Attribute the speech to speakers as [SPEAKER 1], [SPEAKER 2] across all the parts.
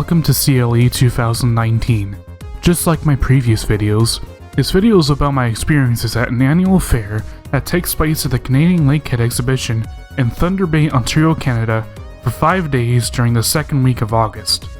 [SPEAKER 1] welcome to C.L.E 2019. Just like my previous videos, this video is about my experiences at an annual fair that takes place at the Canadian Lakehead Exhibition in Thunder Bay, Ontario, Canada for 5 days during the second week of August.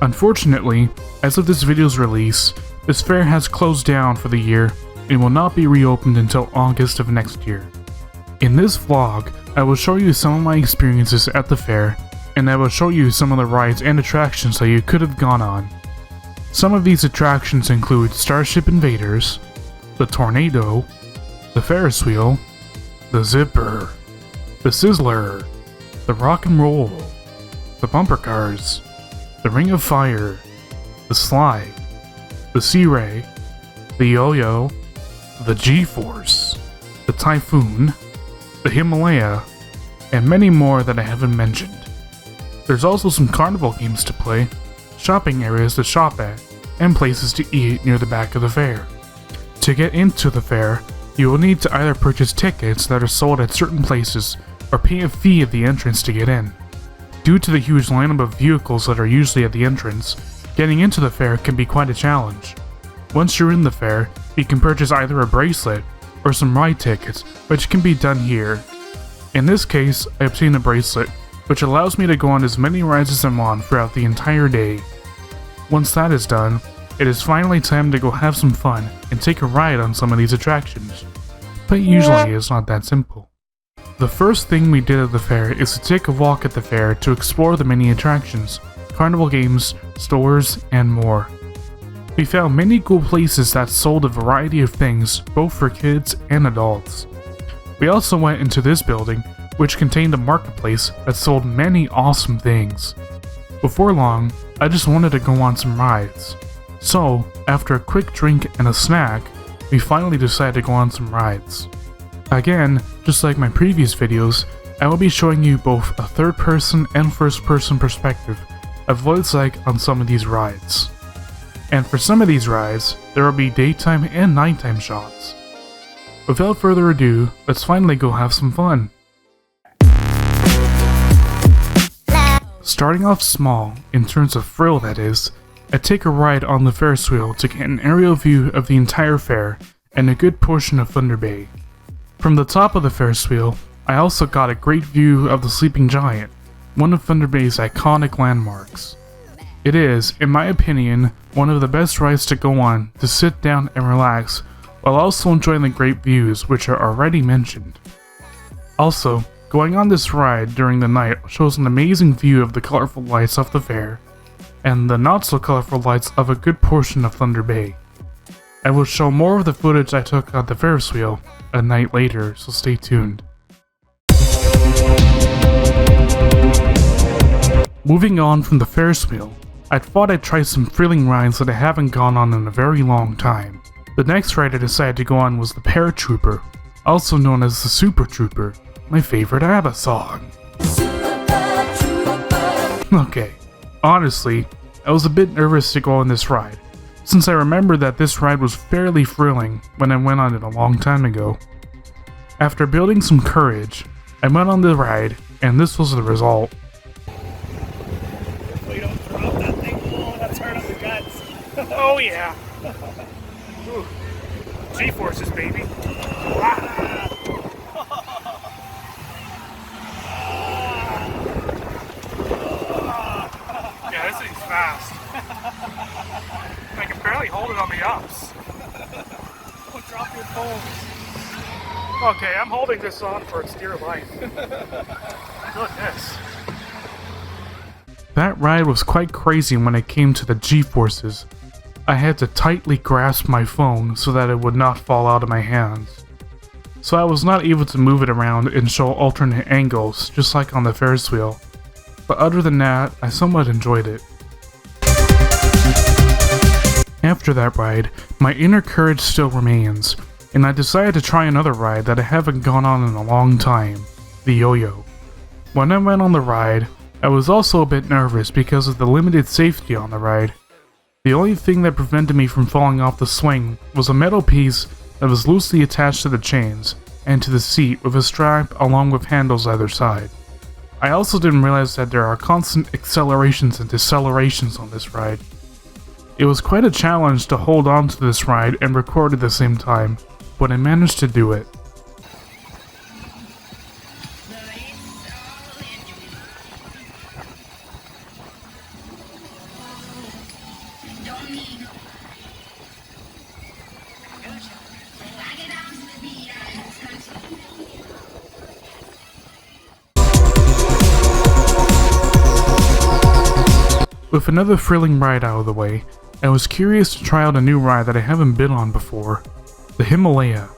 [SPEAKER 1] Unfortunately, as of this video's release, this fair has closed down for the year and will not be reopened until August of next year. In this vlog, I will show you some of my experiences at the fair, and I will show you some of the rides and attractions that you could have gone on. Some of these attractions include Starship Invaders, the Tornado, the Ferris Wheel, the Zipper, the Sizzler, the Rock and Roll, the Bumper Cars, the Ring of Fire, the Slide, the Sea Ray, the Yoyo, the G-Force, the Typhoon, the Himalaya, and many more that I haven't mentioned. There's also some carnival games to play, shopping areas to shop at, and places to eat near the back of the fair. To get into the fair, you will need to either purchase tickets that are sold at certain places or pay a fee at the entrance to get in. Due to the huge lineup of vehicles that are usually at the entrance, getting into the fair can be quite a challenge. Once you're in the fair, you can purchase either a bracelet or some ride tickets, which can be done here. In this case, I obtained a bracelet, which allows me to go on as many rides as I want throughout the entire day. Once that is done, it is finally time to go have some fun and take a ride on some of these attractions. But usually it's not that simple. The first thing we did at the fair is to take a walk at the fair to explore the many attractions, carnival games, stores, and more. We found many cool places that sold a variety of things, both for kids and adults. We also went into this building, which contained a marketplace that sold many awesome things. Before long, I just wanted to go on some rides. So, after a quick drink and a snack, we finally decided to go on some rides. Again, just like my previous videos, I will be showing you both a third-person and first-person perspective of what it's like on some of these rides. And for some of these rides, there will be daytime and nighttime shots. Without further ado, let's finally go have some fun. Starting off small, in terms of thrill that is, I take a ride on the Ferris Wheel to get an aerial view of the entire fair and a good portion of Thunder Bay. From the top of the Ferris Wheel, I also got a great view of the Sleeping Giant, one of Thunder Bay's iconic landmarks. It is, in my opinion, one of the best rides to go on to sit down and relax while also enjoying the great views which are already mentioned. Also, going on this ride during the night shows an amazing view of the colorful lights of the fair, and the not so colorful lights of a good portion of Thunder Bay. I will show more of the footage I took on the Ferris Wheel a night later, so stay tuned. Moving on from the Ferris Wheel, I thought I'd try some thrilling rides that I haven't gone on in a very long time. The next ride I decided to go on was the Paratrooper, also known as the Super Trooper, my favorite ABBA song. Okay, honestly, I was a bit nervous to go on this ride, since I remember that this ride was fairly thrilling when I went on it a long time ago. After building some courage, I went on the ride, and this was the result.
[SPEAKER 2] You don't throw out that thing, oh, that's hard on the guts. Oh yeah. Ooh. G-forces, baby. Yeah, this thing's fast. I can barely hold it on the ups. Oh, drop your phone. Okay, I'm holding this on for its dear life. Goodness.
[SPEAKER 1] That ride was quite crazy when it came to the G-forces. I had to tightly grasp my phone so that it would not fall out of my hands. So I was not able to move it around and show alternate angles, just like on the Ferris Wheel. But other than that, I somewhat enjoyed it. After that ride, my inner courage still remains, and I decided to try another ride that I haven't gone on in a long time, the Yo-Yo. When I went on the ride, I was also a bit nervous because of the limited safety on the ride. The only thing that prevented me from falling off the swing was a metal piece that was loosely attached to the chains and to the seat with a strap along with handles either side. I also didn't realize that there are constant accelerations and decelerations on this ride. It was quite a challenge to hold on to this ride and record at the same time, but I managed to do it. With another thrilling ride out of the way, I was curious to try out a new ride that I haven't been on before, the Himalaya.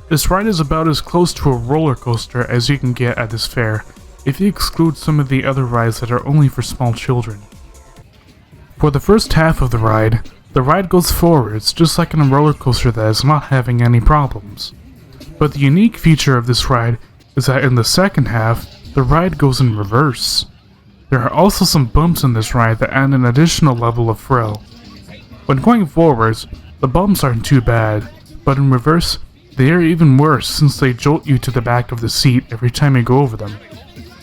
[SPEAKER 1] This ride is about as close to a roller coaster as you can get at this fair, if you exclude some of the other rides that are only for small children. For the first half of the ride goes forwards just like in a roller coaster that is not having any problems. But the unique feature of this ride is that in the second half, the ride goes in reverse. There are also some bumps in this ride that add an additional level of thrill. When going forwards, the bumps aren't too bad, but in reverse, they are even worse since they jolt you to the back of the seat every time you go over them.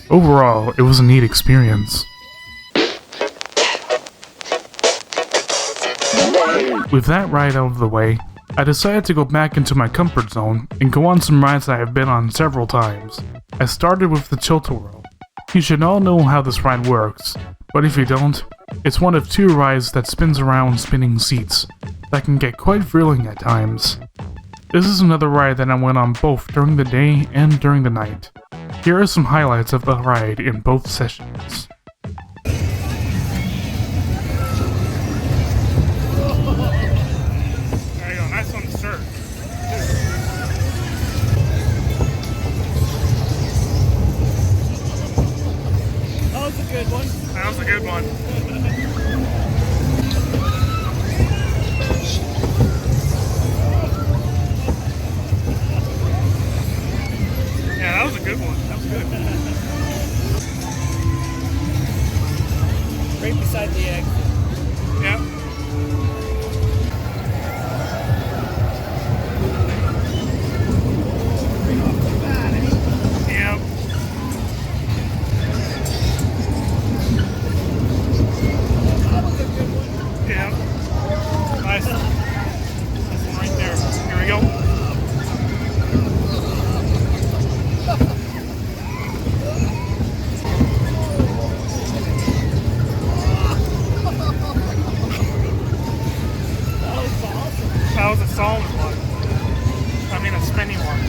[SPEAKER 1] Overall, it was a neat experience. With that ride out of the way, I decided to go back into my comfort zone and go on some rides that I have been on several times. I started with the Tilt-A-Whirl. You should all know how this ride works, but if you don't, it's one of two rides that spins around spinning seats that can get quite thrilling at times. This is another ride that I went on both during the day and during the night. Here are some highlights of the ride in both sessions.
[SPEAKER 2] There you go, nice one to start. That was a good one. That was a good one. Yeah, that was a good one. That was good. Right beside the egg. Yep. Yep. Yeah. Nice. Nice one right there. Here we go. That was a solid one. I mean a spinning one.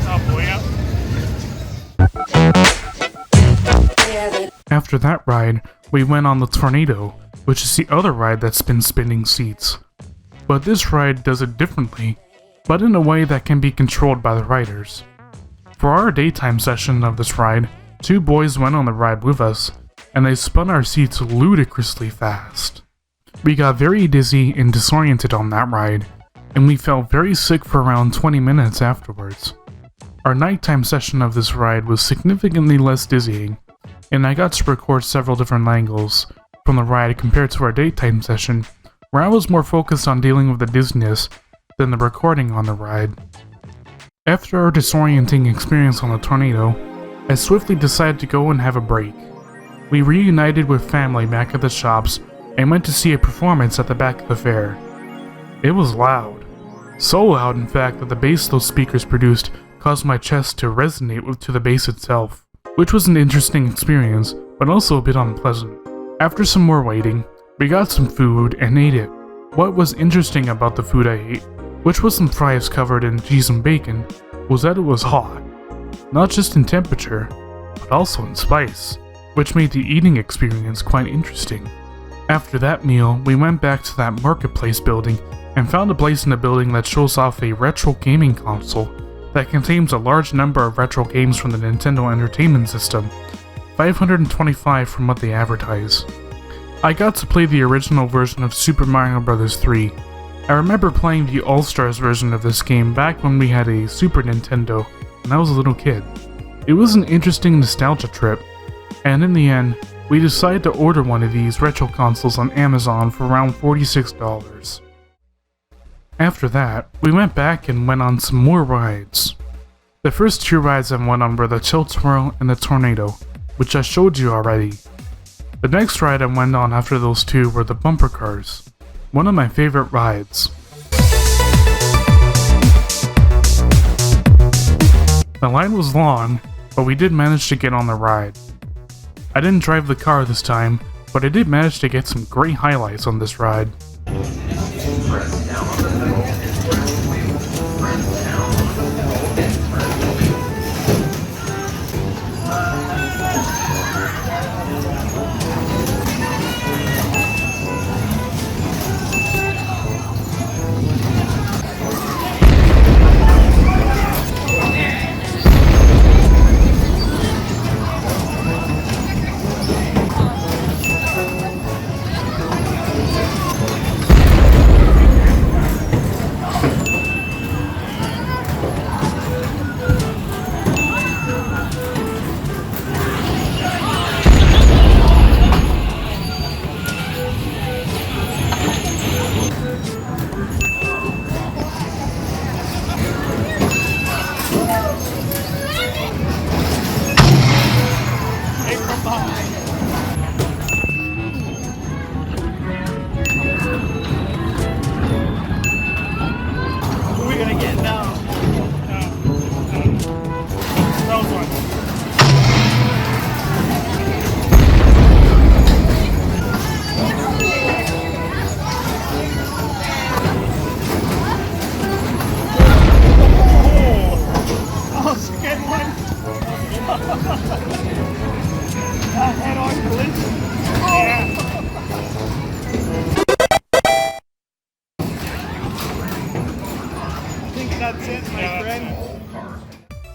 [SPEAKER 2] Oh boy, yeah.
[SPEAKER 1] After that ride, we went on the Tornado, which is the other ride that spins spinning seats. But this ride does it differently, but in a way that can be controlled by the riders. For our daytime session of this ride, two boys went on the ride with us, and they spun our seats ludicrously fast. We got very dizzy and disoriented on that ride, and we felt very sick for around 20 minutes afterwards. Our nighttime session of this ride was significantly less dizzying, and I got to record several different angles from the ride compared to our daytime session, where I was more focused on dealing with the dizziness than the recording on the ride. After our disorienting experience on the Tornado, I swiftly decided to go and have a break. We reunited with family back at the shops and went to see a performance at the back of the fair. It was loud. So loud, in fact, that the bass those speakers produced caused my chest to resonate to the bass itself, which was an interesting experience, but also a bit unpleasant. After some more waiting, we got some food and ate it. What was interesting about the food I ate, which was some fries covered in cheese and bacon, was that it was hot. Not just in temperature, but also in spice, which made the eating experience quite interesting. After that meal, we went back to that marketplace building and found a place in the building that shows off a retro gaming console that contains a large number of retro games from the Nintendo Entertainment System, 525 from what they advertise. I got to play the original version of Super Mario Bros. 3. I remember playing the All-Stars version of this game back when we had a Super Nintendo when I was a little kid. It was an interesting nostalgia trip, and in the end, we decided to order one of these retro consoles on Amazon for around $46. After that, we went back and went on some more rides. The first two rides I went on were the Tilt-A-Whirl and the Tornado, which I showed you already. The next ride I went on after those two were the bumper cars, one of my favorite rides. The line was long, but we did manage to get on the ride. I didn't drive the car this time, but I did manage to get some great highlights on this ride.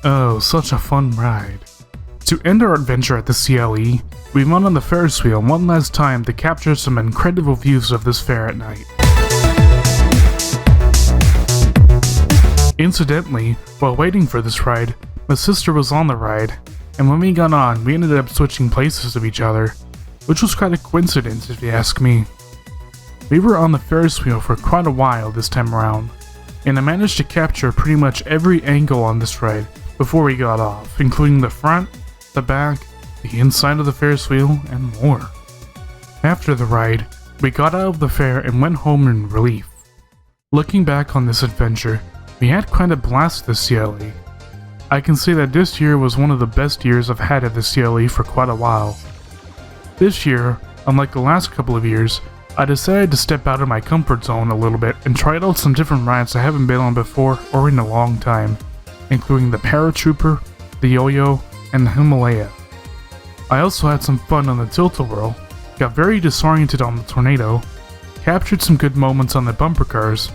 [SPEAKER 1] Oh, such a fun ride. To end our adventure at the C.L.E., we went on the Ferris Wheel one last time to capture some incredible views of this fair at night. Incidentally, while waiting for this ride, my sister was on the ride, and when we got on, we ended up switching places with each other, which was quite a coincidence if you ask me. We were on the Ferris Wheel for quite a while this time around, and I managed to capture pretty much every angle on this ride before we got off, including the front, the back, the inside of the Ferris Wheel, and more. After the ride, we got out of the fair and went home in relief. Looking back on this adventure, we had quite a blast at the C.L.E. I can say that this year was one of the best years I've had at the C.L.E. for quite a while. This year, unlike the last couple of years, I decided to step out of my comfort zone a little bit and try out some different rides I haven't been on before or in a long time, including the Paratrooper, the Yoyo, and the Himalaya. I also had some fun on the Tilt-A-Whirl, got very disoriented on the Tornado, captured some good moments on the bumper cars,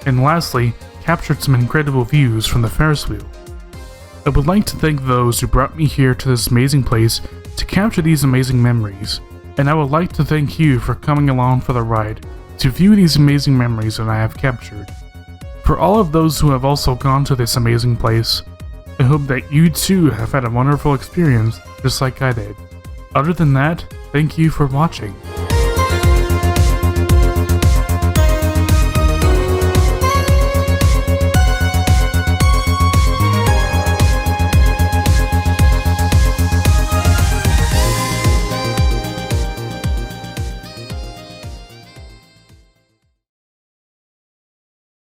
[SPEAKER 1] and lastly, captured some incredible views from the Ferris Wheel. I would like to thank those who brought me here to this amazing place to capture these amazing memories, and I would like to thank you for coming along for the ride to view these amazing memories that I have captured. For all of those who have also gone to this amazing place, I hope that you too have had a wonderful experience just like I did. Other than that, thank you for watching.